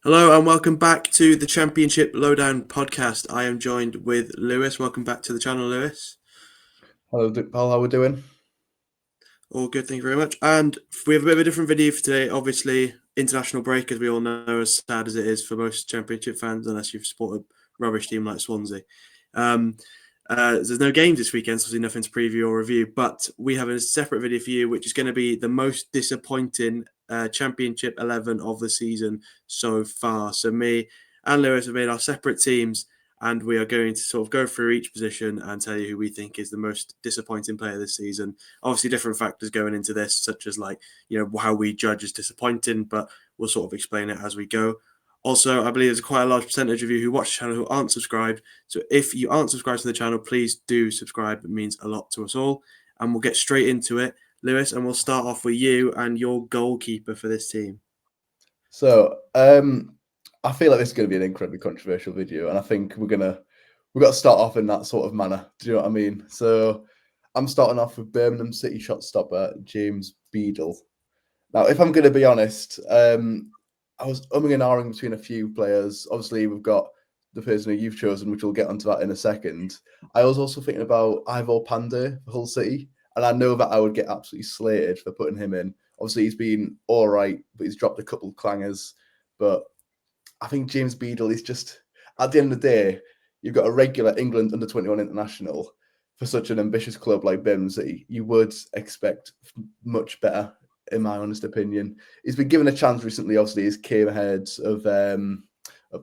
Hello and welcome back to the Championship Lowdown podcast. I am joined with Lewis. Welcome back to the channel, Lewis. Hello, Paul. How are we doing? All good, thank you very much. And we have a bit of a different video for today. Obviously, international break, as we all know, as sad as it is for most Championship fans, unless you've supported a rubbish team like Swansea. There's no games this weekend, so there's nothing to preview or review. But we have a separate video for you, which is going to be the most disappointing Championship 11 of the season so far. So me and Lewis have made our separate teams, and we are going to sort of go through each position and tell you who we think is the most disappointing player this season. Obviously, different factors going into this, such as how we judge as disappointing, but we'll sort of explain it as we go. Also, I believe there's quite a large percentage of you who watch the channel who aren't subscribed. So if you aren't subscribed to the channel, please do subscribe. It means a lot to us all. And we'll get straight into it, Lewis, and we'll start off with you and your goalkeeper for this team. So, I feel like this is going to be an incredibly controversial video, and I think we've got to start off in that sort of manner. Do you know what I mean? So, I'm starting off with Birmingham City shot stopper James Beadle. Now, if I'm going to be honest, I was umming and ahhing between a few players. Obviously, we've got the person who you've chosen, which we'll get onto that in a second. I was also thinking about Ivor Pandey for Hull City, and I know that I would get absolutely slated for putting him in. Obviously, he's been all right, but he's dropped a couple of clangers. But I think James Beadle is just, at the end of the day, you've got a regular England under-21 international for such an ambitious club like Birmingham City. You would expect much better, in my honest opinion. He's been given a chance recently. Obviously, he came ahead of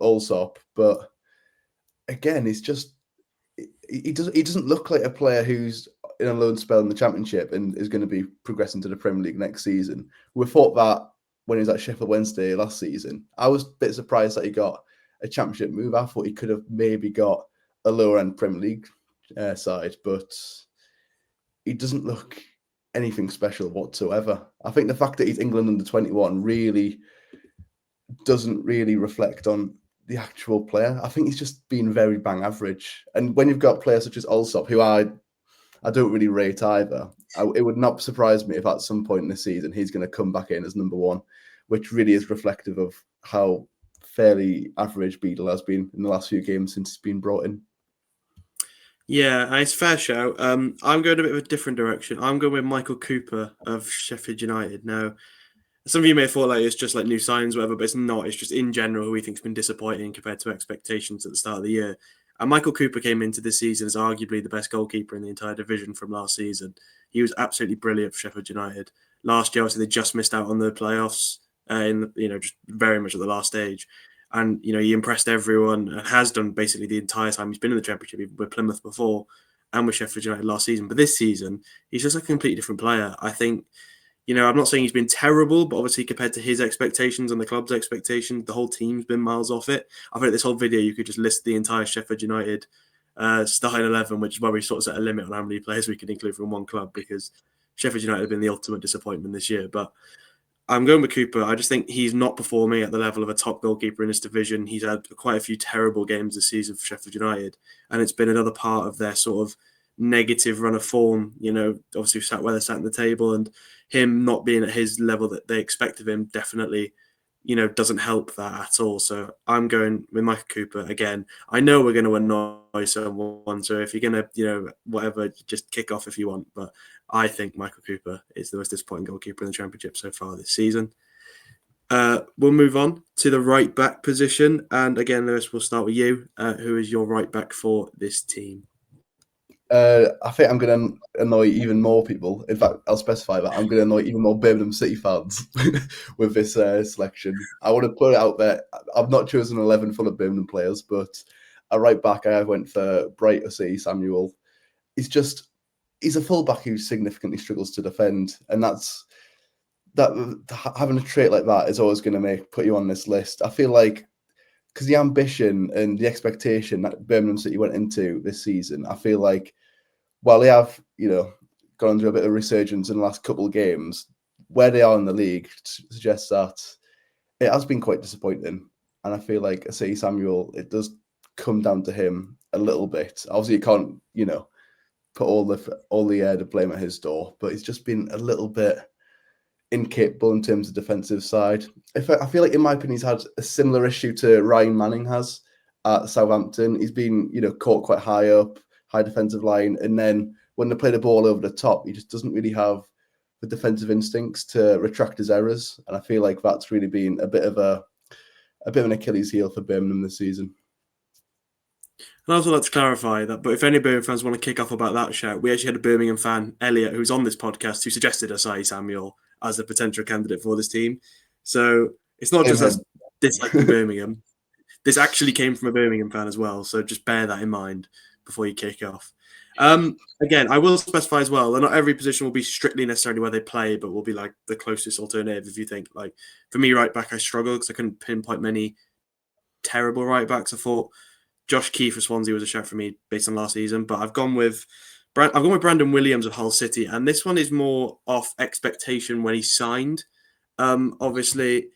Allsop, but again, he doesn't look like a player who's in a loan spell in the Championship and is going to be progressing to the Premier League next season. We thought that when he was at Sheffield Wednesday last season. I was a bit surprised that he got a Championship move. I thought he could have maybe got a lower end Premier League side, but he doesn't look anything special whatsoever. I think the fact that he's England under-21 really doesn't really reflect on the actual player. I think he's just been very bang average. And when you've got players such as Allsop, who I don't really rate either, it would not surprise me if at some point in the season he's going to come back in as number one, which really is reflective of how fairly average Beadle has been in the last few games since he's been brought in. Yeah, it's fair shout. I'm going a bit of a different direction. I'm going with Michael Cooper of Sheffield United. Now, some of you may have thought like it's just like new signs, whatever, but it's not. It's just in general who we think's been disappointing compared to expectations at the start of the year. And Michael Cooper came into this season as arguably the best goalkeeper in the entire division from last season. He was absolutely brilliant for Sheffield United. Last year, obviously, they just missed out on the playoffs just very much at the last stage. And, he impressed everyone and has done basically the entire time he's been in the Championship, even with Plymouth before and with Sheffield United last season. But this season, he's just a completely different player. I think I'm not saying he's been terrible, but obviously compared to his expectations and the club's expectations, the whole team's been miles off it. I think this whole video, you could just list the entire Sheffield United starting 11, which is why we sort of set a limit on how many players we can include from one club, because Sheffield United have been the ultimate disappointment this year. But I'm going with Cooper. I just think he's not performing at the level of a top goalkeeper in this division. He's had quite a few terrible games this season for Sheffield United, and it's been another part of their sort of negative run of form. Obviously sat where they sat in the table, and him not being at his level that they expect of him definitely, doesn't help that at all. So I'm going with Michael Cooper again. I know we're going to annoy someone, so if you're going to, whatever, just kick off if you want. But I think Michael Cooper is the most disappointing goalkeeper in the Championship so far this season. We'll move on to the right back position. And again, Lewis, we'll start with you. Who is your right back for this team? I think I'm going to annoy even more people. In fact, I'll specify that I'm going to annoy even more Birmingham City fans with this selection. I want to put it out there. I've not chosen 11 full of Birmingham players, but a right back, I went for Bright Samuel. He's a fullback who significantly struggles to defend, and having a trait like that is always going to put you on this list. I feel like because the ambition and the expectation that Birmingham City went into this season, I feel like while they have, gone through a bit of resurgence in the last couple of games, where they are in the league suggests that it has been quite disappointing. And I feel like Asai Samuel, it does come down to him a little bit. Obviously, you can't, put all the blame at his door, but it's just been a little bit incapable in terms of defensive side. I feel like, in my opinion, he's had a similar issue to Ryan Manning has at Southampton. He's been, caught quite high up, high defensive line, and then when they play the ball over the top, he just doesn't really have the defensive instincts to retract his errors. And I feel like that's really been a bit of an Achilles heel for Birmingham this season. And also, let's clarify that, but if any Birmingham fans want to kick off about that shout, we actually had a Birmingham fan, Elliot, who's on this podcast, who suggested Asai Samuel as a potential candidate for this team. So it's not just us disliking Birmingham. This actually came from a Birmingham fan as well. So just bear that in mind before you kick off. Again, I will specify as well that not every position will be strictly necessarily where they play, but will be like the closest alternative. If you think, like, for me, right back, I struggled because I couldn't pinpoint many terrible right backs. I thought Josh Keefe for Swansea was a shout for me based on last season, but I've gone with Brandon Williams of Hull City, and this one is more off expectation when he signed. Obviously,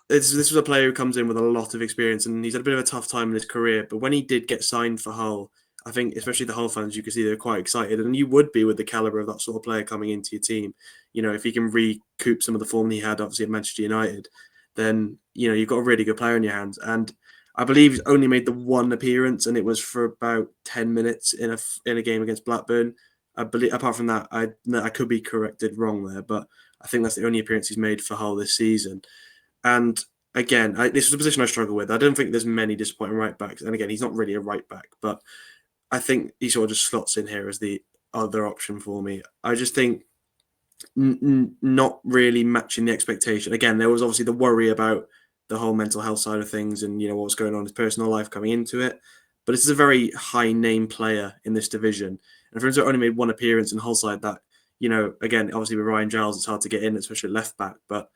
this was a player who comes in with a lot of experience, and he's had a bit of a tough time in his career. But when he did get signed for Hull, I think especially the Hull fans, you could see they were quite excited, and you would be with the caliber of that sort of player coming into your team. If he can recoup some of the form he had, obviously at Manchester United, then you've got a really good player in your hands. And I believe he's only made the one appearance, and it was for about 10 minutes in a game against Blackburn. I believe, apart from that, I could be corrected wrong there, but I think that's the only appearance he's made for Hull this season. And again, this was a position I struggle with. I don't think there's many disappointing right backs. And again, he's not really a right back, but I think he sort of just slots in here as the other option for me. I just think not really matching the expectation. Again, there was obviously the worry about the whole mental health side of things and, what was going on in his personal life coming into it. But this is a very high name player in this division. And for him to only made one appearance in Hull side that, again, obviously with Ryan Giles, it's hard to get in, especially left back. But,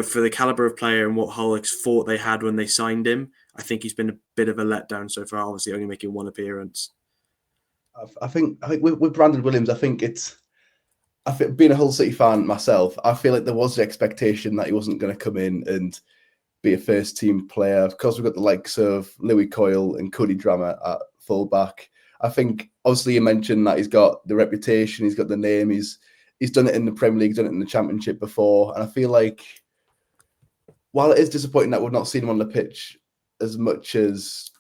for the caliber of player and what Hull thought they had when they signed him, I think he's been a bit of a letdown so far, obviously only making one appearance. I think with Brandon Williams, I think being a Hull City fan myself, I feel like there was the expectation that he wasn't going to come in and be a first team player. Of course, we've got the likes of Louis Coyle and Cody Drammer at fullback. I think obviously you mentioned that he's got the reputation, he's got the name, he's done it in the Premier League, done it in the Championship before, and I feel like while it is disappointing that we've not seen him on the pitch as much as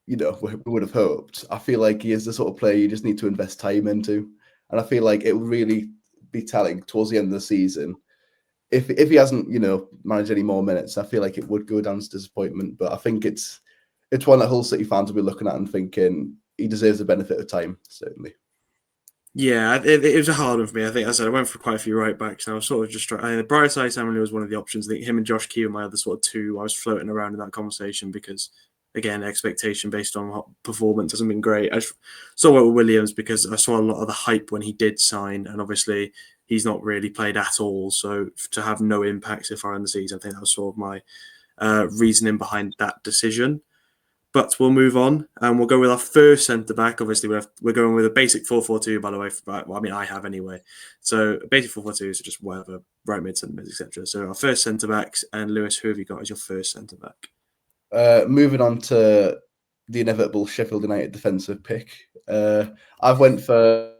we would have hoped, I feel like he is the sort of player you just need to invest time into, and I feel like it would really be telling towards the end of the season. If he hasn't, managed any more minutes, I feel like it would go down as disappointment. But I think it's one that Hull City fans will be looking at and thinking he deserves the benefit of time, certainly. Yeah, it was a hard one for me. I think, as I said, I went for quite a few right backs, and I was sort of just trying. Asai Samuel was one of the options. I think him and Josh Key were my other sort of two. I was floating around in that conversation because, again, expectation based on performance hasn't been great. I saw it with Williams because I saw a lot of the hype when he did sign, and obviously he's not really played at all. So to have no impact so far in the season, I think that was sort of my reasoning behind that decision. But we'll move on and we'll go with our first centre-back. Obviously, we're going with a basic 4-4-2, by the way. I have anyway. So basic 4-4-2 is just whatever, right mid, centre mid, etc. So our first centre-backs, and Lewis, who have you got as your first centre-back? Moving on to the inevitable Sheffield United defensive pick. I've went for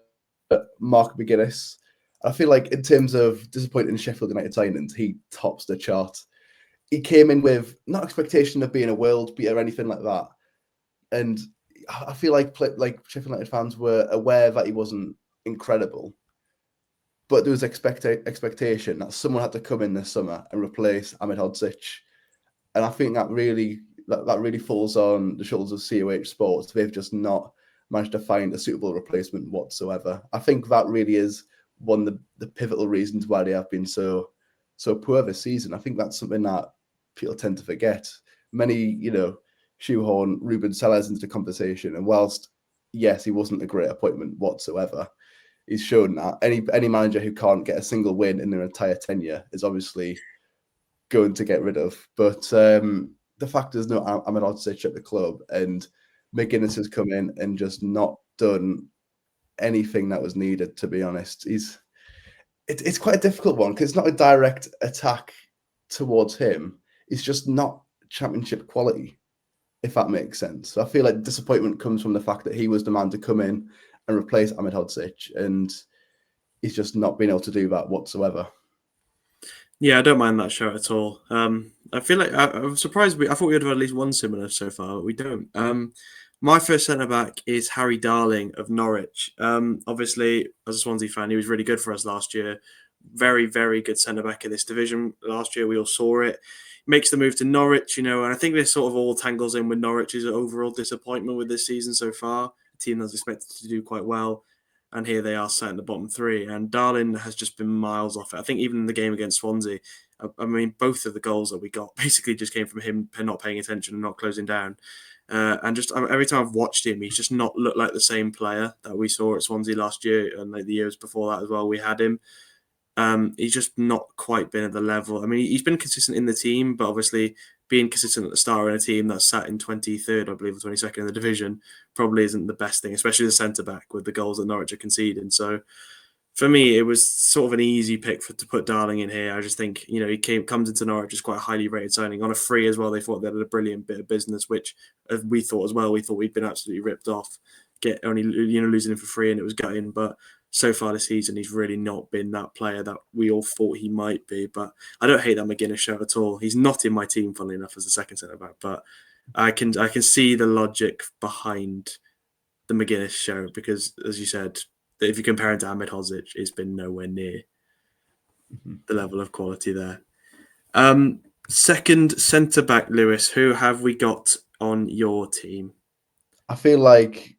Mark McGuinness. I feel like in terms of disappointing Sheffield United signings, he tops the chart. He came in with no expectation of being a world beater or anything like that. And I feel like Sheffield United fans were aware that he wasn't incredible. But there was expectation that someone had to come in this summer and replace Ahmedhodzic. And I think that really falls on the shoulders of COH Sports. They've just not managed to find a suitable replacement whatsoever. I think that really is one of the pivotal reasons why they have been so poor this season. I think that's something that people tend to forget. Many, shoehorn Ruben Sellers into the conversation. And whilst, yes, he wasn't a great appointment whatsoever, he's shown that any manager who can't get a single win in their entire tenure is obviously going to get rid of. But the fact there's no Ahmedhodzic at the club, and McGuinness has come in and just not done anything that was needed, to be honest. It's quite a difficult one because it's not a direct attack towards him. It's just not Championship quality, if that makes sense. So I feel like disappointment comes from the fact that he was the man to come in and replace Ahmedhodzic, and he's just not been able to do that whatsoever. Yeah, I don't mind that show at all. I feel like I'm surprised. I thought we would have at least one similar so far, but we don't. My first centre back is Harry Darling of Norwich. Obviously, as a Swansea fan, he was really good for us last year. Very, very good centre back in this division last year. We all saw it. Makes the move to Norwich, and I think this sort of all tangles in with Norwich's overall disappointment with this season so far. A team that's expected to do quite well, and here they are sat in the bottom three. And Darlin has just been miles off it. I think even in the game against Swansea, I mean, both of the goals that we got basically just came from him not paying attention and not closing down. And just every time I've watched him, he's just not looked like the same player that we saw at Swansea last year and like the years before that as well. We had him. He's just not quite been at the level. I mean, he's been consistent in the team, but obviously being consistent at the start in a team that's sat in 23rd, I believe, or 22nd in the division probably isn't the best thing, especially the centre back with the goals that Norwich are conceding. So for me, it was sort of an easy pick to put Darling in here. I just think he comes into Norwich as quite a highly rated signing on a free as well. They thought they had a brilliant bit of business, which we thought as well. We thought we'd been absolutely ripped off, losing him for free, and it was gutting, but so far this season, he's really not been that player that we all thought he might be. But I don't hate that McGuinness show at all. He's not in my team, funnily enough, as a second centre back. But I can see the logic behind the McGuinness show because, as you said, if you compare him to Ahmed Hodzic, it's been nowhere near the level of quality there. Second centre back, Lewis. Who have we got on your team? I feel like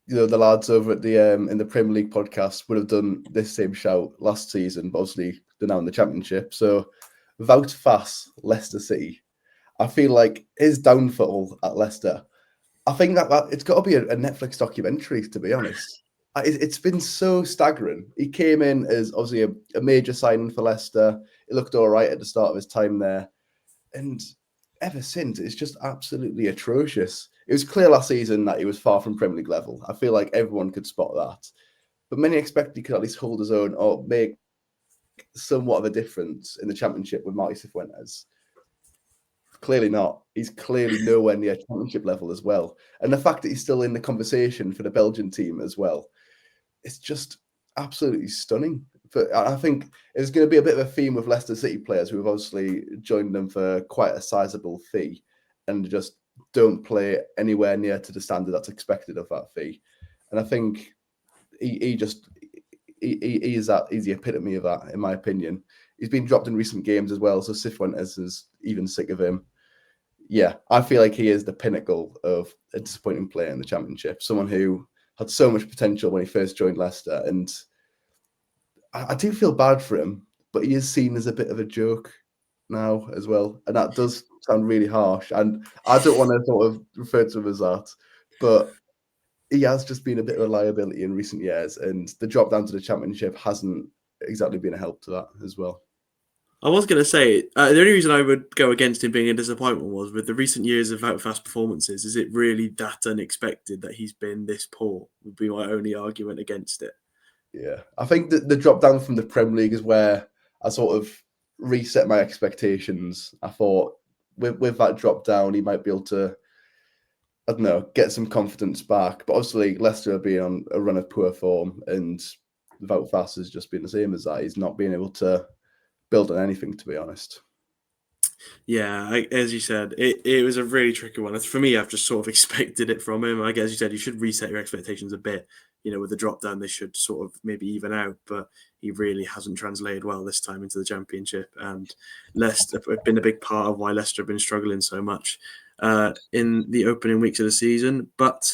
the lads over at the in the Premier League podcast would have done this same shout last season, but obviously they're now in the Championship. So Wout Faes, Leicester City. I feel like his downfall at Leicester, I think that it's got to be a Netflix documentary, to be honest. It's been so staggering. He came in as obviously a major signing for Leicester. It looked all right at the start of his time there. And ever since, it's just absolutely atrocious. It was clear last season that he was far from Premier League level. I feel like everyone could spot that. But many expected he could at least hold his own or make somewhat of a difference in the Championship with Marty Cifuentes. Clearly not. He's clearly nowhere near Championship level as well. And the fact that he's still in the conversation for the Belgian team as well, it's just absolutely stunning. But I think it's going to be a bit of a theme with Leicester City players who have obviously joined them for quite a sizable fee and just don't play anywhere near to the standard that's expected of that fee. And I think he's the epitome of that, in my opinion. He's been dropped in recent games as well, so Cifuentes is even sick of him. Yeah, I feel like he is the pinnacle of a disappointing player in the Championship. Someone who had so much potential when he first joined Leicester, and I do feel bad for him, but he is seen as a bit of a joke now as well, and that does sound really harsh. And I don't want to sort of refer to him as that, but he has just been a bit of a liability in recent years, and the drop down to the Championship hasn't exactly been a help to that as well. I was going to say, the only reason I would go against him being a disappointment was with the recent years of Wout Faes performances, is it really that unexpected that he's been this poor? Would be my only argument against it. Yeah, I think the drop down from the Premier League is where I sort of reset my expectations. I thought with that drop down, he might be able to, I don't know, get some confidence back. But obviously, Leicester have been on a run of poor form, and Wout Faes has just been the same as that. He's not been able to build on anything, to be honest. Yeah, as you said, it was a really tricky one. For me, I've just sort of expected it from him. I guess you said you should reset your expectations a bit. With the drop down, they should sort of maybe even out, but he really hasn't translated well this time into the Championship. And Leicester have been a big part of why Leicester have been struggling so much in the opening weeks of the season. But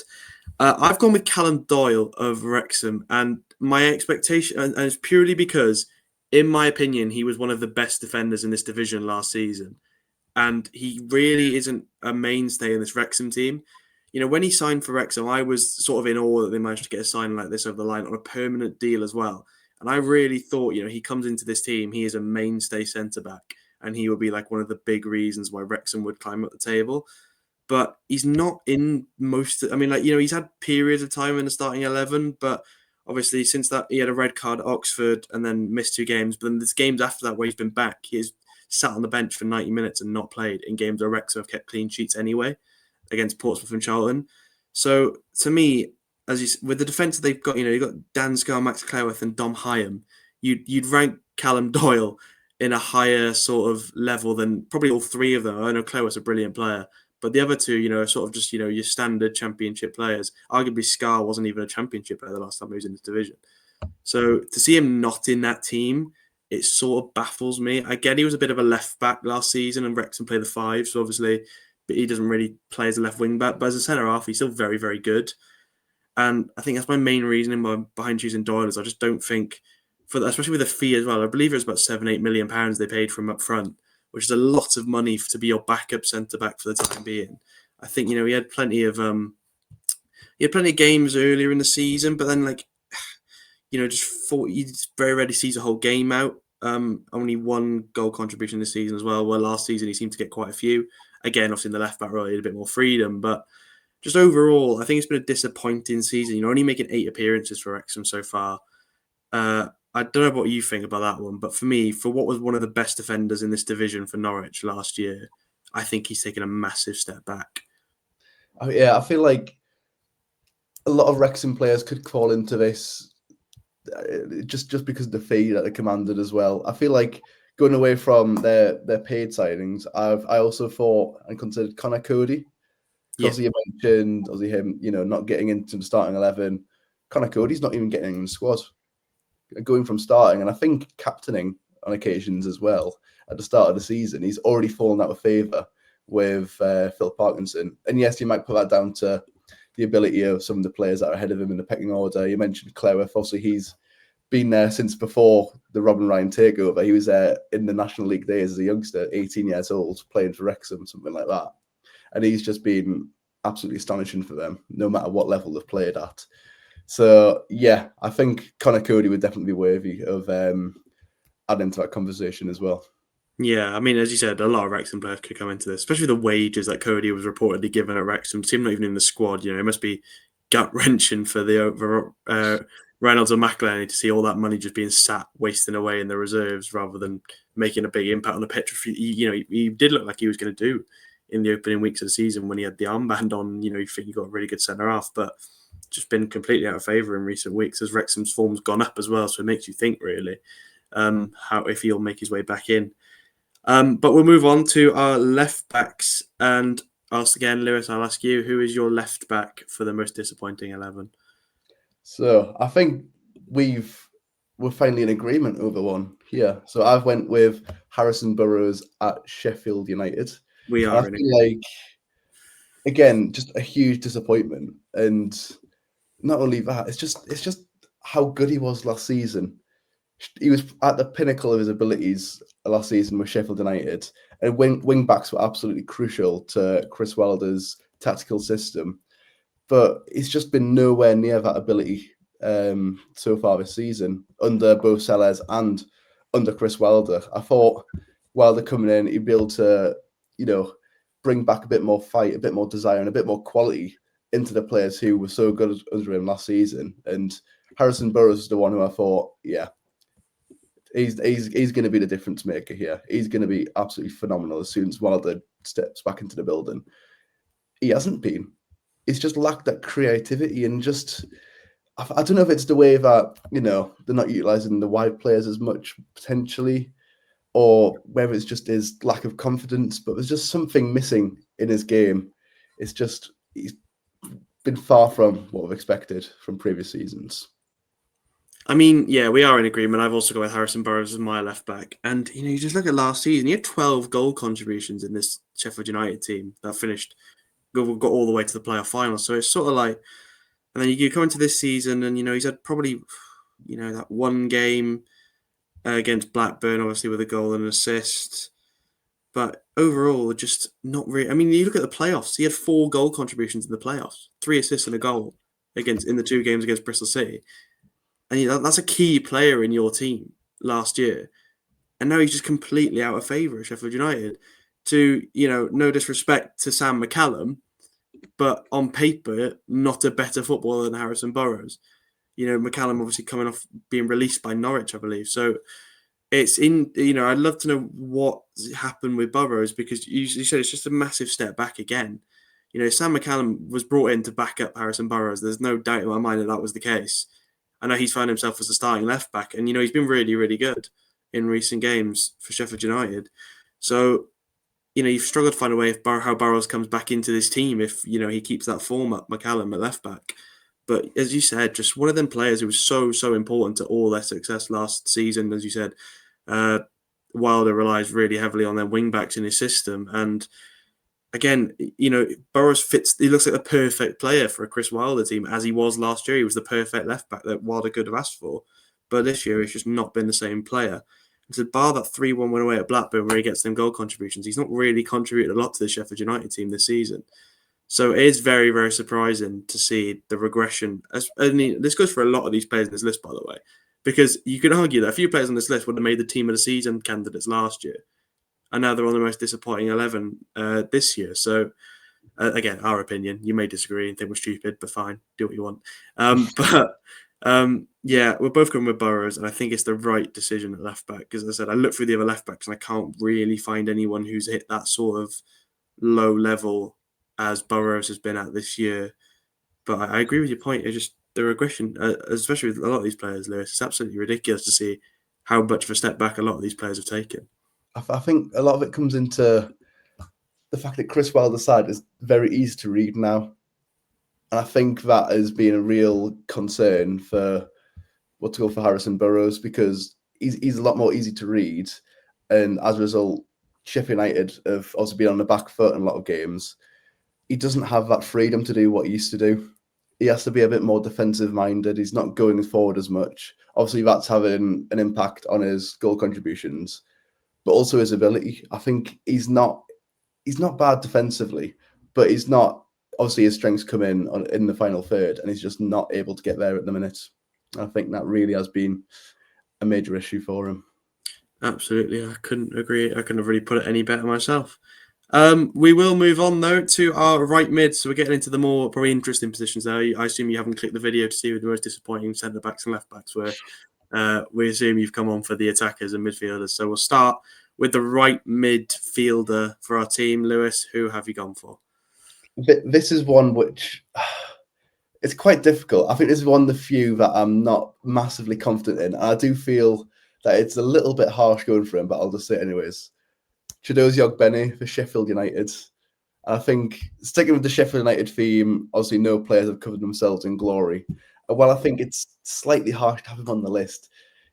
I've gone with Callum Doyle of Wrexham, and my expectation, and it's purely because, in my opinion, he was one of the best defenders in this division last season. And he really isn't a mainstay in this Wrexham team. When he signed for Wrexham, I was sort of in awe that they managed to get a signing like this over the line on a permanent deal as well. And I really thought, he comes into this team, he is a mainstay centre-back, and he will be like one of the big reasons why Wrexham would climb up the table. But he's not in most... he's had periods of time in the starting 11, but obviously since that, he had a red card at Oxford and then missed 2 games. But then there's games after that where he's been back. He has sat on the bench for 90 minutes and not played in games where Wrexham have kept clean sheets anyway, against Portsmouth and Charlton. So to me, with the defence they've got, you've got Dan Scar, Max Cleworth and Dom Hyam, you'd rank Callum Doyle in a higher sort of level than probably all three of them. I know Clewer's a brilliant player, but the other two, are sort of just, your standard Championship players. Arguably, Scar wasn't even a Championship player the last time he was in this division. So to see him not in that team, it sort of baffles me. I get he was a bit of a left back last season and Wrexham play the five, so obviously but he doesn't really play as a left wing back. But as a centre half, he's still very, very good. And I think that's my main reasoning behind choosing Doyle is I just don't think, especially with the fee as well, I believe it was about £7-8 million they paid for him up front, which is a lot of money to be your backup centre back for the time being. I think he had plenty of games earlier in the season, but then just thought he very rarely sees a whole game out. Only one goal contribution this season as well. Well, last season he seemed to get quite a few. Again, obviously in the left back role, he had a bit more freedom, but just overall, I think it's been a disappointing season. Only making 8 appearances for Wrexham so far. I don't know what you think about that one, but for me, for what was one of the best defenders in this division for Norwich last year, I think he's taken a massive step back. Oh, yeah, I feel like a lot of Wrexham players could fall into this just because of the fee that they commanded as well. I feel like going away from their paid signings, I also thought and considered Connor Cody. Because you mentioned him, not getting into the starting 11. Connor Cody's not even getting in the squad. Going from starting, and I think captaining on occasions as well at the start of the season, he's already fallen out of favour with Phil Parkinson. And yes, you might put that down to the ability of some of the players that are ahead of him in the pecking order. You mentioned Clewer. Obviously, he's been there since before the Robin Ryan takeover. He was in the National League days as a youngster, 18 years old, playing for Wrexham, something like that. And he's just been absolutely astonishing for them, no matter what level they've played at. So, yeah, I think Connor Cody would definitely be worthy of adding to that conversation as well. Yeah, I mean, as you said, a lot of Wrexham players could come into this, especially the wages that Cody was reportedly given at Wrexham. Seemed not even in the squad. It must be gut-wrenching for the Reynolds or McElhenney to see all that money just being sat wasting away in the reserves rather than making a big impact on the pitch. He did look like he was going to do in the opening weeks of the season when he had the armband on. You think he got a really good centre half, but just been completely out of favour in recent weeks as Wrexham's form's gone up as well. So it makes you think really how if he'll make his way back in. But we'll move on to our left backs, and again, Lewis, I'll ask you, who is your left back for the most disappointing 11? So I think we're finally in agreement over one here. So I've went with Harrison Burrows at Sheffield United. We are. I feel like, again, just a huge disappointment, and not only that, it's just how good he was last season. He was at the pinnacle of his abilities last season with Sheffield United, and wing backs were absolutely crucial to Chris Wilder's tactical system. But he's just been nowhere near that ability so far this season under both Sellers and under Chris Wilder. I thought Wilder coming in, he'd be able to, bring back a bit more fight, a bit more desire, and a bit more quality into the players who were so good under him last season. And Harrison Burrows is the one who I thought, yeah, he's going to be the difference maker here. He's going to be absolutely phenomenal as soon as Wilder steps back into the building. He hasn't been. It's just lacked that creativity and just, I don't know if it's the way that, they're not utilising the wide players as much potentially, or whether it's just his lack of confidence, but there's just something missing in his game. It's just, he's been far from what we've expected from previous seasons. I mean, yeah, we are in agreement. I've also got with Harrison Burrows as my left back. And, you just look at last season, he had 12 goal contributions in this Sheffield United team that got all the way to the playoff final. So it's sort of like, and then you come into this season and, he's had probably, that one game against Blackburn, obviously with a goal and an assist. But overall, just not really. I mean, you look at the playoffs, he had 4 goal contributions in the playoffs, 3 assists and a goal in the 2 games against Bristol City. And that's a key player in your team last year. And now he's just completely out of favour at Sheffield United. To, no disrespect to Sam McCallum, but on paper, not a better footballer than Harrison Burrows. McCallum obviously coming off being released by Norwich, I believe. So it's I'd love to know what happened with Burrows, because you said it's just a massive step back again. Sam McCallum was brought in to back up Harrison Burrows. There's no doubt in my mind that was the case. I know he's found himself as a starting left back, and he's been really, really good. in recent games for Sheffield United. So, you've struggled to find a way if how Burrows comes back into this team if, he keeps that form up, McCallum at left back. But as you said, just one of them players who was so important to all their success last season, as you said. Wilder relies really heavily on their wing backs in his system. And again, Burrows fits, he looks like the perfect player for a Chris Wilder team, as he was last year. He was the perfect left back that Wilder could have asked for. But this year, he's just not been the same player. And to bar that 3-1 win away at Blackburn where he gets them goal contributions, he's not really contributed a lot to the Sheffield United team this season. So it is very, very surprising to see the regression. This goes for a lot of these players in this list, by the way, because you could argue that a few players on this list would have made the team of the season candidates last year. And now they're on the most disappointing 11 this year. So, again, our opinion. You may disagree and think we're stupid, but fine. Do what you want. Yeah, we're both going with Burrows, and I think it's the right decision at left back. Because as I said, I look through the other left backs, and I can't really find anyone who's hit that sort of low level as Burrows has been at this year. But I agree with your point. It's just the regression, especially with a lot of these players, Lewis. It's absolutely ridiculous to see how much of a step back a lot of these players have taken. I think a lot of it comes into the fact that Chris Wilder's side is very easy to read now. And I think that has been a real concern for what to go for Harrison Burrows, because he's a lot more easy to read. And as a result, Sheffield United have also been on the back foot in a lot of games. He doesn't have that freedom to do what he used to do. He has to be a bit more defensive-minded. He's not going forward as much. Obviously, that's having an impact on his goal contributions, but also his ability. I think he's not bad defensively, but he's not. Obviously, his strengths come in the final third, and he's just not able to get there at the minute. I think that really has been a major issue for him. Absolutely, I couldn't agree. I couldn't have really put it any better myself. We will move on though to our right mid. So we're getting into the more probably interesting positions now. I assume you haven't clicked the video to see who the most disappointing centre backs and left backs were. We assume you've come on for the attackers and midfielders. So we'll start with the right midfielder for our team. Lewis, who have you gone for? This is one which it's quite difficult. I think this is one of the few that I'm not massively confident in. And I do feel that it's a little bit harsh going for him, but I'll just say it anyways. Chiedozie Ogbene for Sheffield United. And I think sticking with the Sheffield United theme, obviously no players have covered themselves in glory. And while I think it's slightly harsh to have him on the list,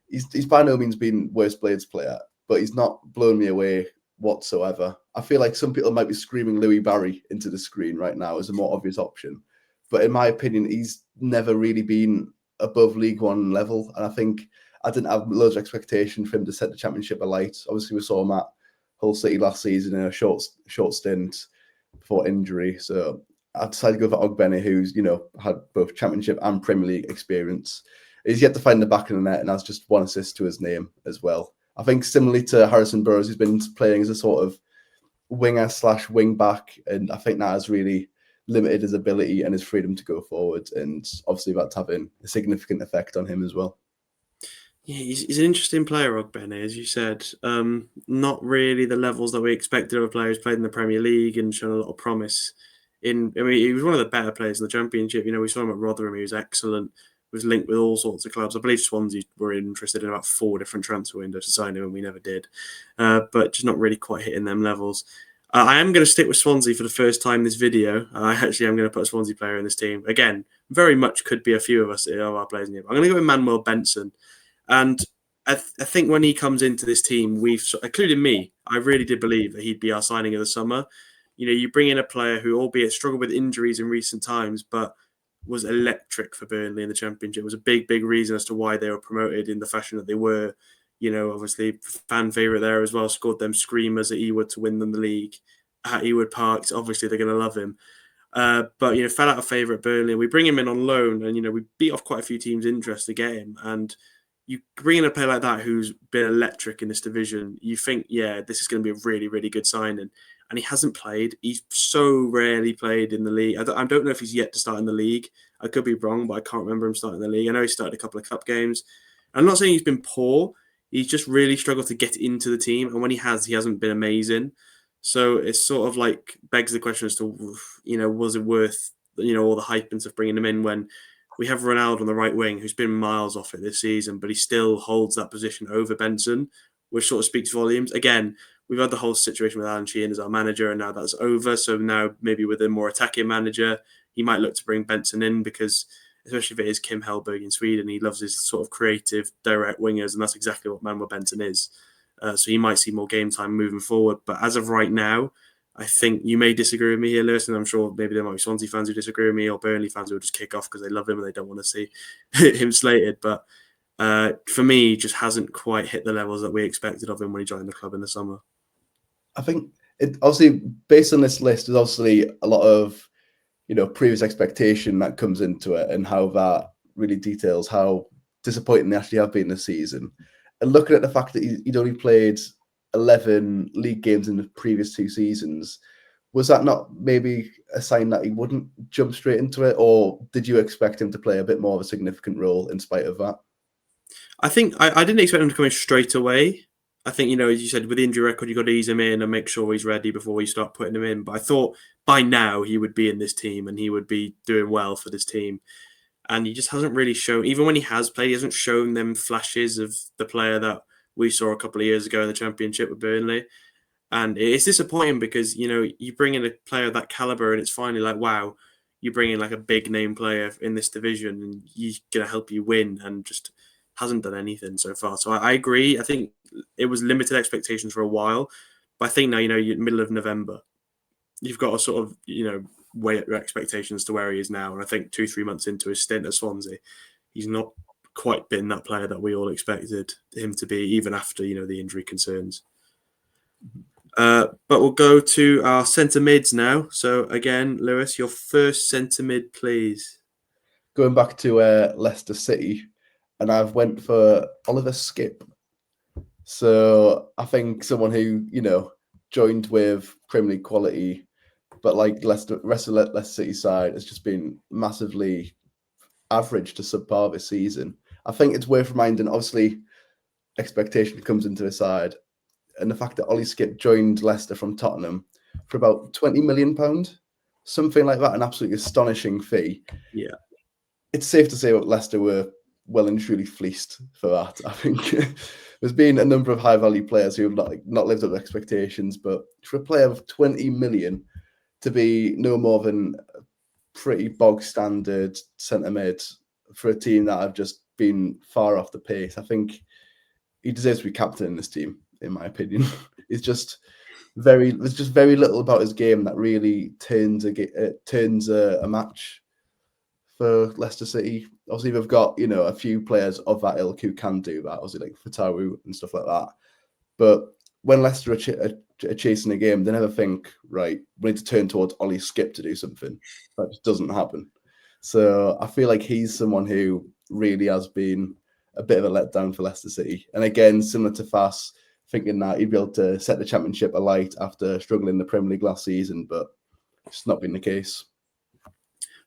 he's by no means been worst Blades player, but he's not blown me away whatsoever. I feel like some people might be screaming Louis Barry into the screen right now as a more obvious option. But in my opinion, he's never really been above League One level. And I think I didn't have loads of expectation for him to set the Championship alight. Obviously, we saw him at Hull City last season in a short stint before injury. So I decided to go for Ogbene, who's, had both Championship and Premier League experience. He's yet to find the back of the net and has just one assist to his name as well. I think similarly to Harrison Burrows, he's been playing as a sort of winger/wing back, and I think that has really limited his ability and his freedom to go forward, and obviously that's having a significant effect on him as well. Yeah, he's an interesting player, Ogbene, as you said. Not really the levels that we expected of a player who's played in the Premier League and shown a lot of promise. He was one of the better players in the Championship. We saw him at Rotherham. He was excellent. Was linked with all sorts of clubs. I believe Swansea were interested in about 4 different transfer windows to sign him, and we never did. But just not really quite hitting them levels. I am going to stick with Swansea for the first time this video. I actually am going to put a Swansea player in this team. Again, very much could be a few of us, of our players in here. I'm going to go with Manuel Benson. And I think when he comes into this team, including me, I really did believe that he'd be our signing of the summer. You bring in a player who, albeit struggled with injuries in recent times, but was electric for Burnley in the Championship. It was a big, big reason as to why they were promoted in the fashion that they were. Obviously, fan favourite there as well, scored them screamers at Ewood to win them the league at Ewood Park. So obviously, they're going to love him. But, fell out of favour at Burnley. We bring him in on loan and, we beat off quite a few teams' interest to get him. And you bring in a player like that who's been electric in this division, you think, yeah, this is going to be a really, really good signing. And he hasn't played. He's so rarely played in the league. I don't know if he's yet to start in the league. I could be wrong, but I can't remember him starting in the league. I know he started a couple of cup games. I'm not saying he's been poor. He's just really struggled to get into the team. And when he hasn't been amazing. So it's sort of like begs the question as to, was it worth, all the hype and stuff bringing him in when we have Ronaldo on the right wing, who's been miles off it this season, but he still holds that position over Benson, which sort of speaks volumes. Again, we've had the whole situation with Alan Sheehan as our manager, and now that's over. So now maybe with a more attacking manager, he might look to bring Benson in because, especially if it is Kim Hellberg in Sweden, he loves his sort of creative, direct wingers, and that's exactly what Manuel Benson is. So he might see more game time moving forward. But as of right now, I think you may disagree with me here, Lewis, and I'm sure maybe there might be Swansea fans who disagree with me or Burnley fans who will just kick off because they love him and they don't want to see him slated. But for me, he just hasn't quite hit the levels that we expected of him when he joined the club in the summer. I think it obviously, based on this list, there's obviously a lot of previous expectation that comes into it, and how that really details how disappointing they actually have been this season. And looking at the fact that he'd only played 11 league games in the previous 2 seasons, was that not maybe a sign that he wouldn't jump straight into it, or did you expect him to play a bit more of a significant role in spite of that? I think I didn't expect him to come in straight away. I think, as you said, with the injury record, you've got to ease him in and make sure he's ready before you start putting him in. But I thought by now he would be in this team and he would be doing well for this team. And he just hasn't really shown, even when he has played, he hasn't shown them flashes of the player that we saw a couple of years ago in the Championship with Burnley. And it's disappointing because, you bring in a player of that caliber and it's finally like, wow, you bring in like a big name player in this division and he's going to help you win, and just hasn't done anything so far. So I agree. I think it was limited expectations for a while. But I think now, you're middle of November. You've got to sort of, weigh up your expectations to where he is now. And I think 2-3 months into his stint at Swansea, he's not quite been that player that we all expected him to be, even after, the injury concerns. But we'll go to our centre mids now. So again, Lewis, your first centre mid, please. Going back to Leicester City, and I've went for Oliver Skipp. So I think someone who, joined with Premier League quality, but like rest of Leicester City side has just been massively average to subpar this season. I think it's worth reminding, obviously, expectation comes into the side, and the fact that Ollie Skipp joined Leicester from Tottenham for about £20 million, something like that, an absolutely astonishing fee. Yeah. It's safe to say that Leicester were well and truly fleeced for that. I think there's been a number of high-value players who have not lived up to expectations, but for a player of 20 million to be no more than a pretty bog-standard centre mid for a team that have just been far off the pace, I think he deserves to be captain in this team, in my opinion. There's just very little about his game that really turns a match for Leicester City. Obviously, we've got a few players of that ilk who can do that, obviously like Fatawu and stuff like that. But when Leicester are chasing a game, they never think, right, we need to turn towards Ollie Skipp to do something. That just doesn't happen. So I feel like he's someone who really has been a bit of a letdown for Leicester City. And again, similar to Fass, thinking that he'd be able to set the Championship alight after struggling in the Premier League last season, but it's not been the case.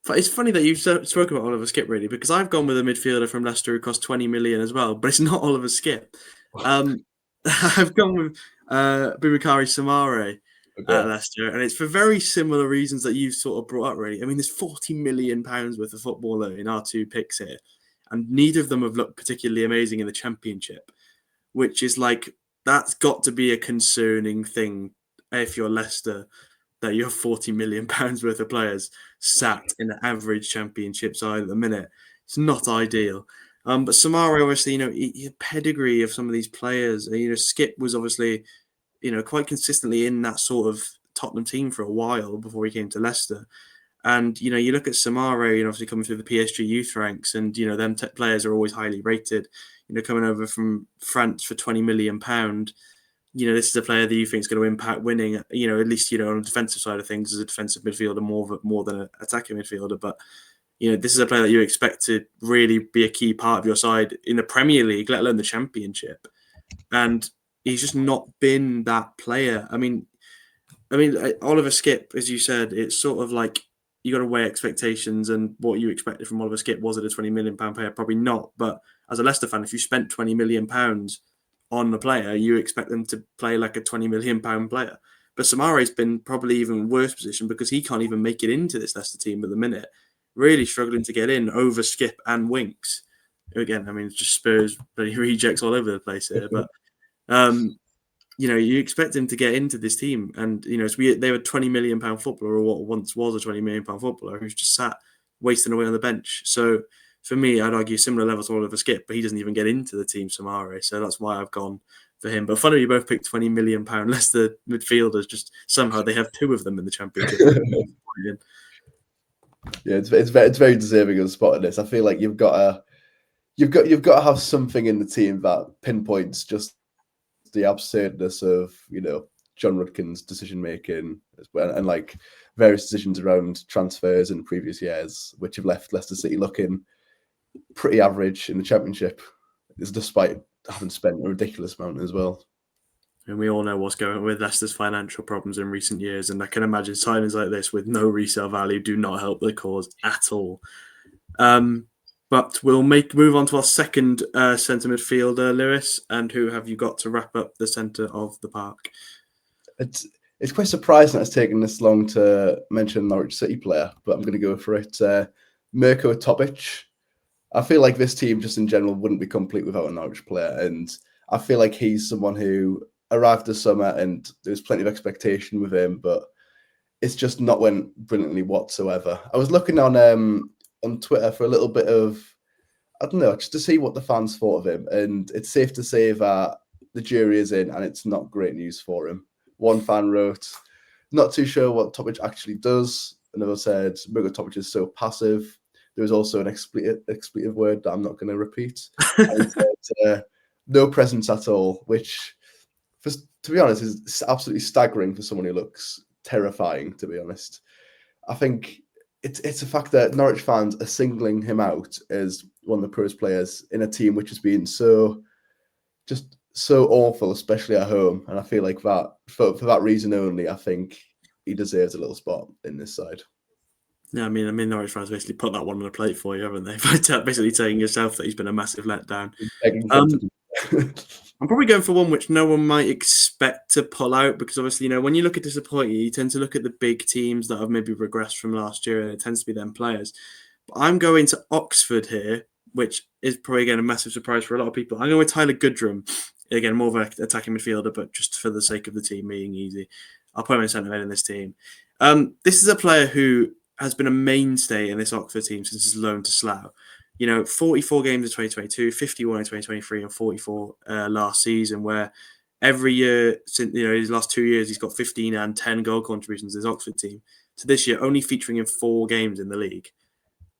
It's funny that you've spoken about Oliver Skipp, really, because I've gone with a midfielder from Leicester who cost 20 million as well, but it's not Oliver Skipp. I've gone with Boubakary Soumaré at Leicester, and it's for very similar reasons that you've sort of brought up, really. I mean, there's £40 million worth of footballer in our 2 picks here, and neither of them have looked particularly amazing in the Championship, which is like, that's got to be a concerning thing if you're Leicester, that you have £40 million worth of players sat in the average Championship side at the minute. It's not ideal. But Soumaré, obviously, the pedigree of some of these players. Skipp was obviously, quite consistently in that sort of Tottenham team for a while before he came to Leicester. And, you look at Soumaré, obviously coming through the PSG youth ranks, and, them players are always highly rated. Coming over from France for £20 million. This is a player that you think is going to impact winning, at least, on the defensive side of things as a defensive midfielder more than an attacking midfielder. But, this is a player that you expect to really be a key part of your side in the Premier League, let alone the Championship. And he's just not been that player. I mean, Oliver Skipp, as you said, it's sort of like you got to weigh expectations, and what you expected from Oliver Skipp. Was it a £20 million player? Probably not. But as a Leicester fan, if you spent £20 million on the player, you expect them to play like a £20 million player. But Soumaré's been probably even worse position because he can't even make it into this Leicester team at the minute. Really struggling to get in over Skipp and Winks. Again, I mean, it's just Spurs bloody rejects all over the place here. But You expect him to get into this team, and they were £20 million footballer, or what once was a £20 million footballer, who's just sat wasting away on the bench. So for me, I'd argue similar levels to Oliver Skip, but he doesn't even get into the team Samari. So that's why I've gone for him. But funny, you both picked £20 million Leicester midfielders. Just somehow they have two of them in the Championship. Yeah, it's very deserving of a spot in this. I feel like you've got to have something in the team that pinpoints just the absurdness of John Rudkin's decision making and like various decisions around transfers in previous years, which have left Leicester City looking pretty average in the Championship, despite having spent a ridiculous amount as well. And we all know what's going on with Leicester's financial problems in recent years, and I can imagine signings like this with no resale value do not help the cause at all. But we'll move on to our second centre midfielder, Lewis. And who have you got to wrap up the centre of the park? It's quite surprising that it's taken this long to mention a Norwich City player, but I'm going to go for it. Mirko Topic. I feel like this team just in general wouldn't be complete without a Norwich player. And I feel like he's someone who arrived this summer and there was plenty of expectation with him, but it's just not went brilliantly whatsoever. I was looking on Twitter for a little bit of, I don't know, just to see what the fans thought of him. And it's safe to say that the jury is in and it's not great news for him. One fan wrote, not too sure what Topic actually does. Another said, Mirko Topic is so passive. There was also an expletive word that I'm not going to repeat. And said, no presence at all, which, to be honest, is absolutely staggering for someone who looks terrifying, to be honest. I think it's a fact that Norwich fans are singling him out as one of the poorest players in a team which has been so awful, especially at home. And I feel like that for that reason only, I think he deserves a little spot in this side. Yeah, I mean, Norwich fans basically put that one on a plate for you, haven't they? By basically saying yourself that he's been a massive letdown. I'm probably going for one which no one might expect to pull out, because obviously, when you look at disappointing, you tend to look at the big teams that have maybe regressed from last year, and it tends to be them players. But I'm going to Oxford here, which is probably, again, a massive surprise for a lot of people. I'm going with Tyler Goodrum. Again, more of an attacking midfielder, but just for the sake of the team being easy, I'll put him in centre mid in this team. This is a player who has been a mainstay in this Oxford team since his loan to Slough. 44 games in 2022, 51 in 2023, and 44 last season, where every year since his last 2 years, he's got 15 and 10 goal contributions in his Oxford team. To this year, only featuring in 4 games in the league.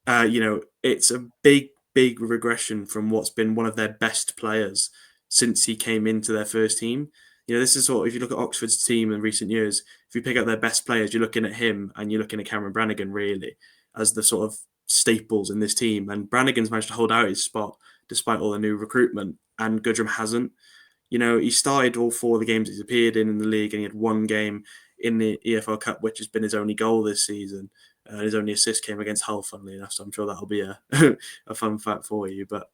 It's a big regression from what's been one of their best players since he came into their first team. This is if you look at Oxford's team in recent years, if you pick out their best players, you're looking at him and you're looking at Cameron Brannigan really as the sort of staples in this team. And Brannigan's managed to hold out his spot despite all the new recruitment, and Goodrum hasn't. He started all 4 of the games he's appeared in the league, and he had 1 game in the EFL Cup, which has been his only goal this season. His only assist came against Hull, funnily enough, so I'm sure that'll be a fun fact for you. But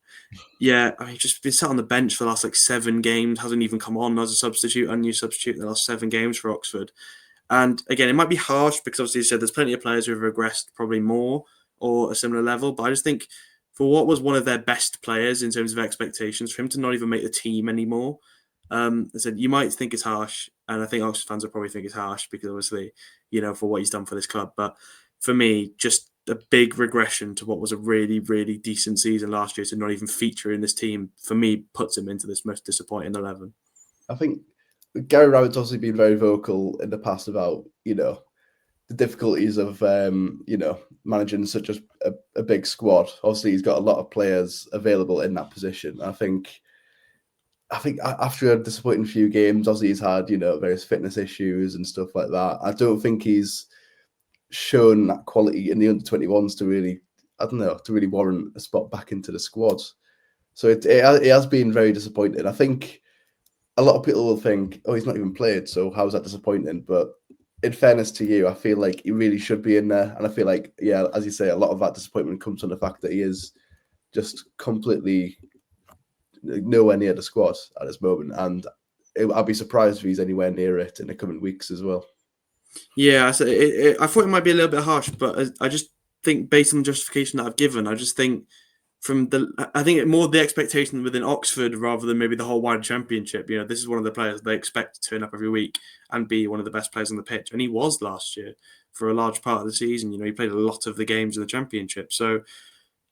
yeah, he's just been sat on the bench for the last 7 games, hasn't even come on as a substitute, unused substitute in the last 7 games for Oxford. And again, it might be harsh because obviously you said there's plenty of players who have regressed probably more or a similar level, but I just think for what was one of their best players in terms of expectations, for him to not even make the team anymore, I said you might think it's harsh, and I think Oxford fans will probably think it's harsh because obviously, for what he's done for this club. But for me, just a big regression to what was a really, really decent season last year to not even feature in this team, for me, puts him into this most disappointing 11. I think Gary Rowett's obviously been very vocal in the past about, the difficulties of, managing such a big squad. Obviously, he's got a lot of players available in that position. I think after a disappointing few games, obviously he's had, various fitness issues and stuff like that. I don't think he's shown that quality in the under-21s to really warrant a spot back into the squad. So it has been very disappointing. I think a lot of people will think, oh, he's not even played, so how's that disappointing? But in fairness to you, I feel like he really should be in there. And I feel like, yeah, as you say, a lot of that disappointment comes from the fact that he is just completely nowhere near the squad at this moment. And I'd be surprised if he's anywhere near it in the coming weeks as well. Yeah, I thought it might be a little bit harsh, but I just think based on the justification that I've given, I just think I think more the expectation within Oxford rather than maybe the whole wider championship. This is one of the players they expect to turn up every week and be one of the best players on the pitch, and he was last year for a large part of the season. He played a lot of the games in the championship, so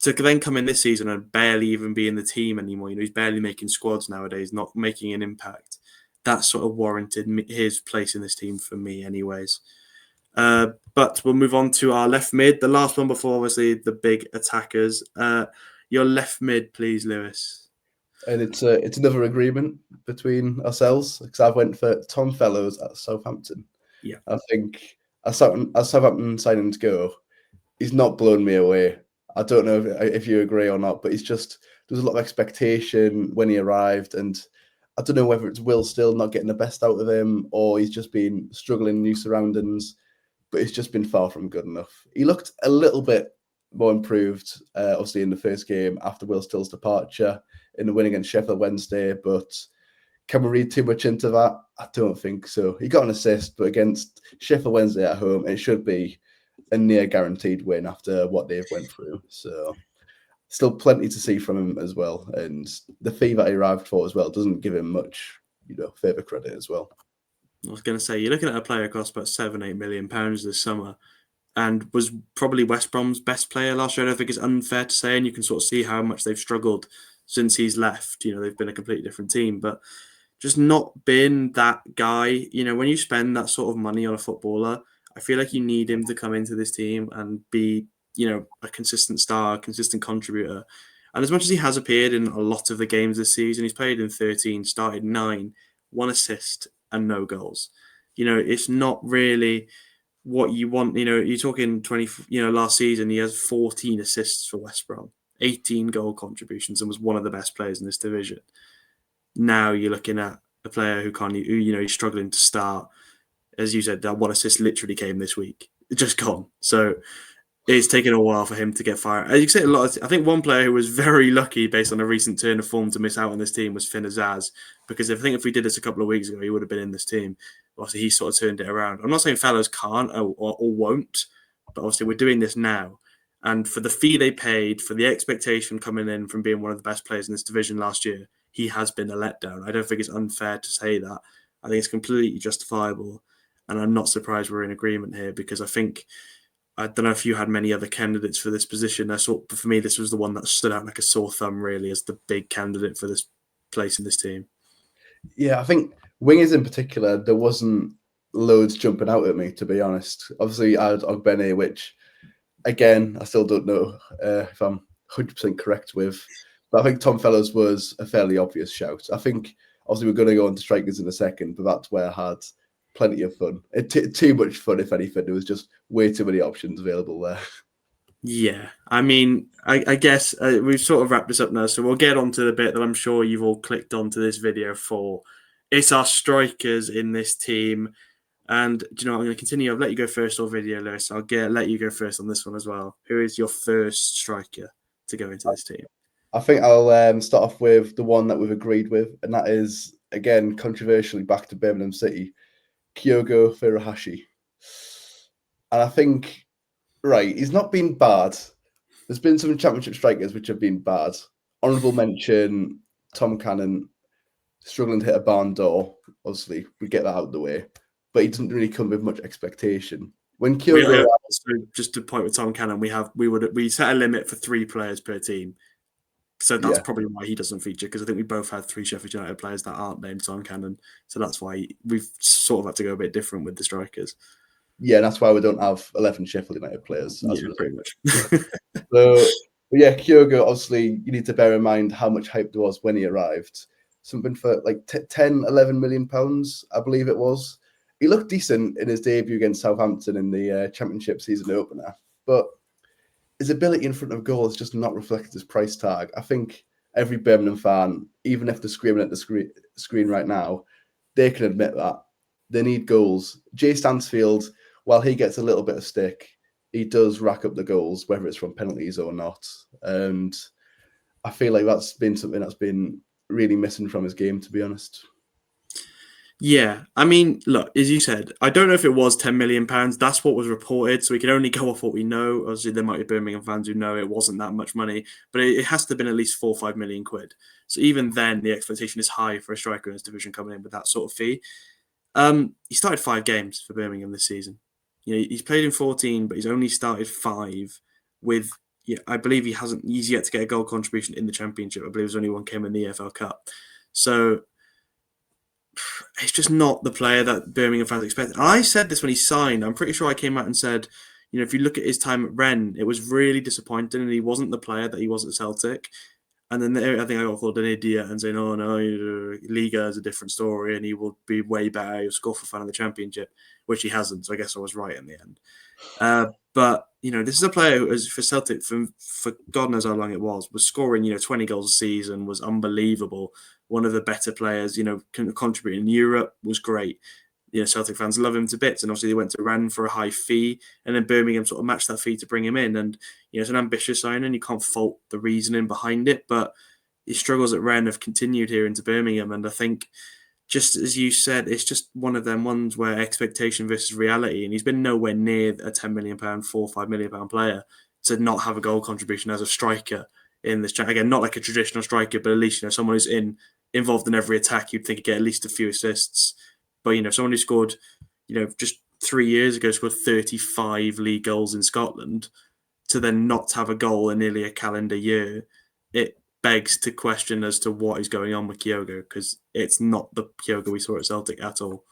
to then come in this season and barely even be in the team anymore, he's barely making squads nowadays, not making an impact. That sort of warranted his place in this team for me, anyways. But we'll move on to our left mid, the last one before obviously the big attackers. Your left mid, please, Lewis. And it's another agreement between ourselves because I went for Tom Fellows at Southampton. Yeah, I think as Southampton signing to go, he's not blown me away. I don't know if you agree or not, but there's a lot of expectation when he arrived, and I don't know whether it's Will still not getting the best out of him or he's just been struggling in new surroundings, but it's just been far from good enough. He looked a little bit more improved, obviously, in the first game after Will Still's departure in the win against Sheffield Wednesday, but can we read too much into that? I don't think so. He got an assist, but against Sheffield Wednesday at home, it should be a near guaranteed win after what they've went through. So still plenty to see from him as well. And the fee that he arrived for as well doesn't give him much, further credit as well. I was going to say, you're looking at a player cost about £7-8 million this summer and was probably West Brom's best player last year. I don't think it's unfair to say, and you can sort of see how much they've struggled since he's left. They've been a completely different team, but just not been that guy. When you spend that sort of money on a footballer, I feel like you need him to come into this team and be, a consistent star, a consistent contributor. And as much as he has appeared in a lot of the games this season, he's played in 13, started 9, 1 assist and no goals. It's not really what you want. You're talking 20, last season, he has 14 assists for West Brom, 18 goal contributions, and was one of the best players in this division. Now you're looking at a player he's struggling to start. As you said, that 1 assist literally came this week. It's just gone. So it's taken a while for him to get fired. As you say, I think one player who was very lucky based on a recent turn of form to miss out on this team was Finn Azaz, because I think if we did this a couple of weeks ago, he would have been in this team. Obviously, he sort of turned it around. I'm not saying Fellows can't or won't, but obviously we're doing this now. And for the fee they paid, for the expectation coming in from being one of the best players in this division last year, he has been a letdown. I don't think it's unfair to say that. I think it's completely justifiable. And I'm not surprised we're in agreement here, because I don't know if you had many other candidates for this position. For me, this was the one that stood out like a sore thumb, really, as the big candidate for this place in this team. Yeah, I think wingers in particular, there wasn't loads jumping out at me, to be honest. Obviously, I had Ogbene, which, again, I still don't know if I'm 100% correct with. But I think Tom Fellows was a fairly obvious shout. I think, obviously, we're going to go on to strikers in a second, but that's where I had plenty of fun. Too much fun, if anything. There was just way too many options available there. Yeah, I mean, I guess we've sort of wrapped this up now, so we'll get on to the bit that I'm sure you've all clicked onto this video for. It's our strikers in this team. And do you know what? I'm going to continue. I'll let you go first or video, Lewis. I'll let you go first on this one as well. Who is your first striker to go into this team? I think I'll start off with the one that we've agreed with, and that is, again, controversially back to Birmingham City, Kyogo Furuhashi. And I think, right, he's not been bad. There's been some Championship strikers which have been bad. Honourable mention, Tom Cannon, struggling to hit a barn door. Obviously, we get that out of the way. But he doesn't really come with much expectation. When Kyogo... So just to point with Tom Cannon, we set a limit for 3 players per team. So that's probably why he doesn't feature, because I think we both had 3 Sheffield United players that aren't named Tom Cannon. So that's why we've sort of had to go a bit different with the strikers. Yeah, that's why we don't have 11 Sheffield United players. Pretty much. Kyogo, obviously, you need to bear in mind how much hype there was when he arrived. Something for like 10, 11 million pounds, I believe it was. He looked decent in his debut against Southampton in the Championship season opener, but his ability in front of goal has just not reflected his price tag. I think every Birmingham fan, even if they're screaming at the screen right now, they can admit that. They need goals. Jay Stansfield, while he gets a little bit of stick, he does rack up the goals, whether it's from penalties or not. And I feel like that's been something that's been really missing from his game, to be honest. Yeah, I mean, look, as you said, I don't know if it was £10 million. That's what was reported, so we can only go off what we know. Obviously, there might be Birmingham fans who know it wasn't that much money, but it has to have been at least 4 or 5 million quid. So even then, the expectation is high for a striker in this division coming in with that sort of fee. He started 5 games for Birmingham this season. He's played in 14, but he's only started 5 with. Yeah, I believe he's yet to get a goal contribution in the Championship. I believe there's only one came in the EFL Cup. So it's just not the player that Birmingham fans expected. And I said this when he signed. I'm pretty sure I came out and said, if you look at his time at Rennes, it was really disappointing, and he wasn't the player that he was at Celtic. And then I think I got called an idiot and saying, "Oh no, Liga is a different story, and he will be way better. He'll score for fun in the Championship," which he hasn't. So I guess I was right in the end. But this is a player who, for Celtic, for God knows how long it was scoring 20 goals a season, was unbelievable. One of the better players, contributing in Europe, was great. Celtic fans love him to bits, and obviously they went to Rennes for a high fee, and then Birmingham sort of matched that fee to bring him in. And it's an ambitious signing. You can't fault the reasoning behind it, but his struggles at Rennes have continued here into Birmingham, and I think, just as you said, it's just one of them ones where expectation versus reality, and he's been nowhere near a £10 million, £4 or £5 million player to not have a goal contribution as a striker in this. Again, not like a traditional striker, but at least someone who's involved in every attack. You'd think he'd get at least a few assists, but someone who scored, just 3 years ago scored 35 league goals in Scotland, to then not have a goal in nearly a calendar year, it begs to question as to what is going on with Kyogo, because it's not the Kyogo we saw at Celtic at all.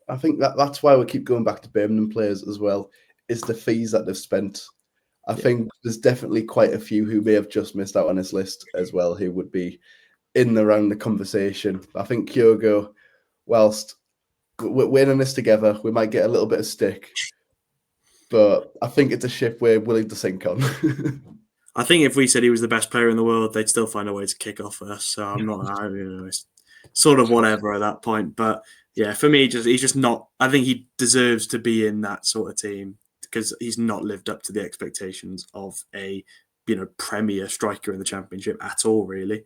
I think that's why we keep going back to Birmingham players as well, is the fees that they've spent. I think there's definitely quite a few who may have just missed out on this list as well, who would be in and around the conversation. I think Kyogo, whilst we're in this together, we might get a little bit of stick, but I think it's a ship we're willing to sink on. I think if we said he was the best player in the world, they'd still find a way to kick off us. So I'm not, it's sort of whatever at that point. But yeah, for me, he's just not. I think he deserves to be in that sort of team, because he's not lived up to the expectations of a premier striker in the Championship at all, really.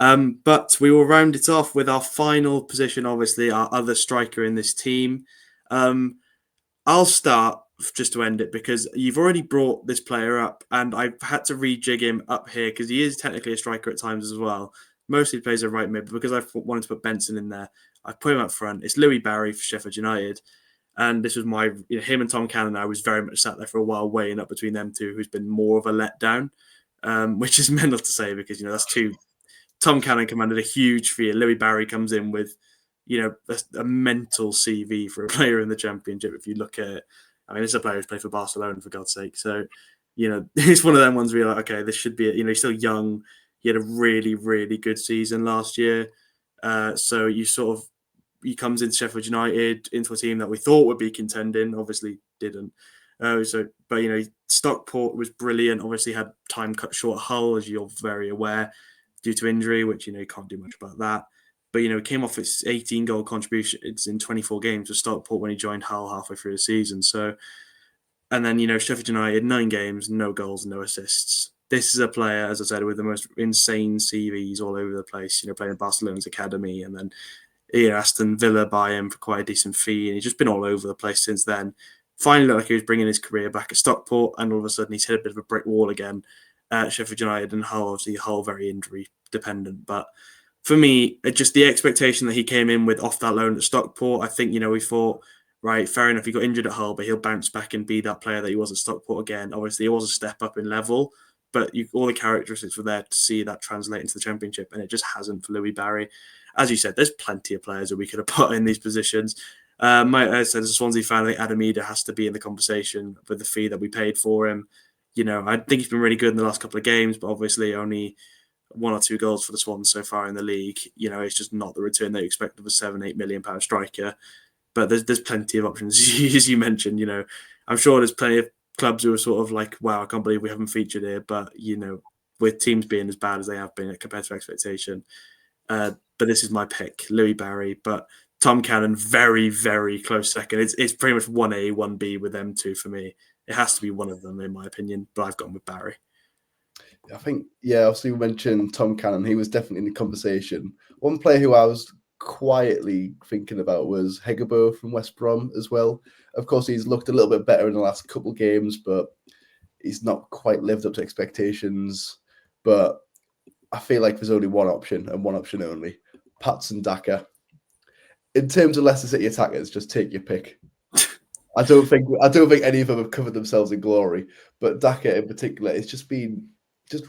But we will round it off with our final position, obviously, our other striker in this team. I'll start just to end it, because you've already brought this player up, and I've had to rejig him up here because he is technically a striker at times as well. Mostly plays a right mid, but because I wanted to put Benson in there, I put him up front. It's Louis Barry for Sheffield United. And this was him and Tom Cannon. I was very much sat there for a while, weighing up between them two, who's been more of a letdown, which is mental to say, because, that's two. Tom Cannon commanded a huge fee. Louis Barry comes in with, a mental CV for a player in the Championship. If you look at it, it's a player who's played for Barcelona, for God's sake. So, it's one of them ones where you're like, okay, this should be, he's still young. He had a really, really good season last year. So he comes into Sheffield United, into a team that we thought would be contending, obviously didn't. But Stockport was brilliant. Obviously had time cut short at Hull, as you're very aware, due to injury, which you can't do much about that. But he came off its 18 goal contributions in 24 games with Stockport when he joined Hull halfway through the season. So, and then Sheffield United, 9 games, no goals, no assists. This is a player, as I said, with the most insane CVs all over the place. Playing Barcelona's academy, and then Aston Villa buy him for quite a decent fee, and he's just been all over the place since then. Finally looked like he was bringing his career back at Stockport, and all of a sudden he's hit a bit of a brick wall again at Sheffield United and Hull. Obviously, Hull very injury dependent, but for me, just the expectation that he came in with off that loan at Stockport, I think we thought, right, fair enough, he got injured at Hull, but he'll bounce back and be that player that he was at Stockport again. Obviously, it was a step up in level, but all the characteristics were there to see that translate into the Championship, and it just hasn't for Louis Barry. As you said, there's plenty of players that we could have put in these positions. I said, as a Swansea fan, I think Adam Eder has to be in the conversation with the fee that we paid for him. I think he's been really good in the last couple of games, but obviously only 1 or 2 goals for the Swans so far in the league. It's just not the return they expect of a £7-8 million striker. But there's plenty of options, as you mentioned. I'm sure there's plenty of clubs who are sort of like, wow, I can't believe we haven't featured here. But with teams being as bad as they have been compared to expectation. But this is my pick, Louis Barry. But Tom Cannon, very, very close second. It's pretty much 1A, 1B with them two for me. It has to be one of them, in my opinion. But I've gone with Barry. I think, obviously we mentioned Tom Cannon. He was definitely in the conversation. One player who I was quietly thinking about was Hegebo from West Brom as well. Of course, he's looked a little bit better in the last couple of games, but he's not quite lived up to expectations. But I feel like there's only one option and one option only: Patson Daka. In terms of Leicester City attackers, just take your pick. I don't think any of them have covered themselves in glory, but Daka in particular, it's just been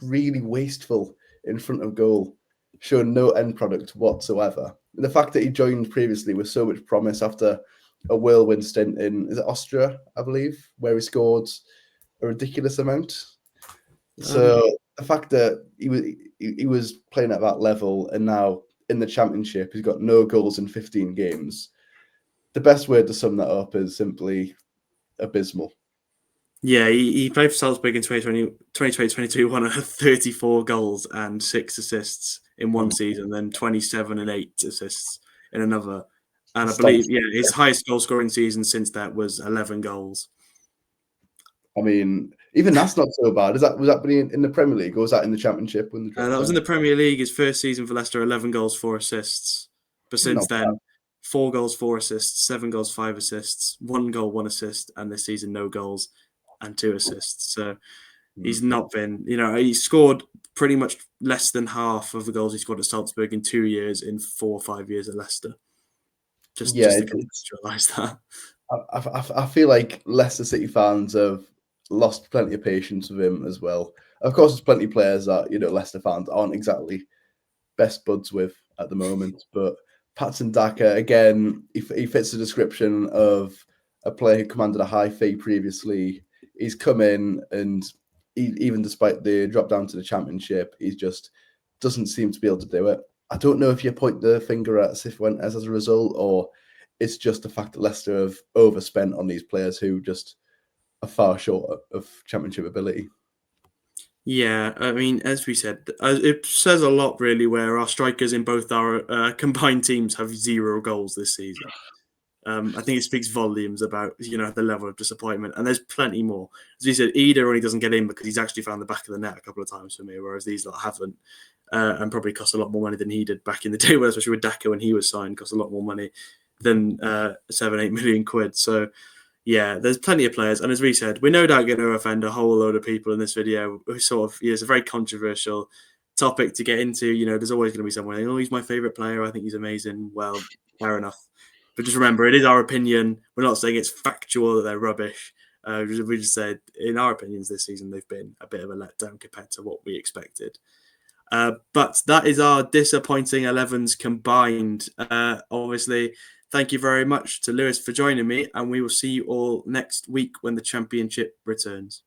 really wasteful in front of goal, showing no end product whatsoever. And the fact that he joined previously with so much promise after a whirlwind stint in, is it Austria, I believe, where he scored a ridiculous amount. So the fact that he was playing at that level and now in the Championship, he's got no goals in 15 games. The best way to sum that up is simply abysmal. Yeah, he played for Salzburg in 2020-22, won 34 goals and 6 assists in one season, then 27 and 8 assists in another. And I believe, his highest goal scoring season since that was 11 goals. I mean, even that's not so bad. Was that in the Premier League or was that in the Championship? That was in the Premier League, his first season for Leicester, 11 goals, 4 assists. But since then, 4 goals, 4 assists, 7 goals, 5 assists, 1 goal, 1 assist, and this season, no goals and 2 assists. So he's not been, he scored pretty much less than half of the goals he scored at Salzburg in 2 years, in 4 or 5 years at Leicester. Just to contextualise that. I feel like Leicester City fans have lost plenty of patience with him as well. Of course, there's plenty of players that, Leicester fans aren't exactly best buds with at the moment. But Patson Daka, again, he fits the description of a player who commanded a high fee previously. He's come in and even despite the drop down to the Championship, he just doesn't seem to be able to do it. I don't know if you point the finger at Cifuentes as a result, or it's just the fact that Leicester have overspent on these players who just are far short of Championship ability. Yeah, I mean, as we said, it says a lot, really, where our strikers in both our combined teams have 0 goals this season. I think it speaks volumes about, the level of disappointment. And there's plenty more. As we said, Ida only doesn't get in because he's actually found the back of the net a couple of times for me, whereas these lot haven't. And probably cost a lot more money than he did back in the day, especially with Daka when he was signed, cost a lot more money than 7-8 million quid. So, yeah, there's plenty of players. And as we said, we're no doubt going to offend a whole load of people in this video. It's a very controversial topic to get into. There's always going to be someone saying, he's my favourite player. I think he's amazing. Well, fair enough. But just remember, it is our opinion. We're not saying it's factual that they're rubbish. We just said, in our opinions this season, they've been a bit of a letdown compared to what we expected. But that is our disappointing 11s combined. Obviously, thank you very much to Lewis for joining me, and we will see you all next week when the Championship returns.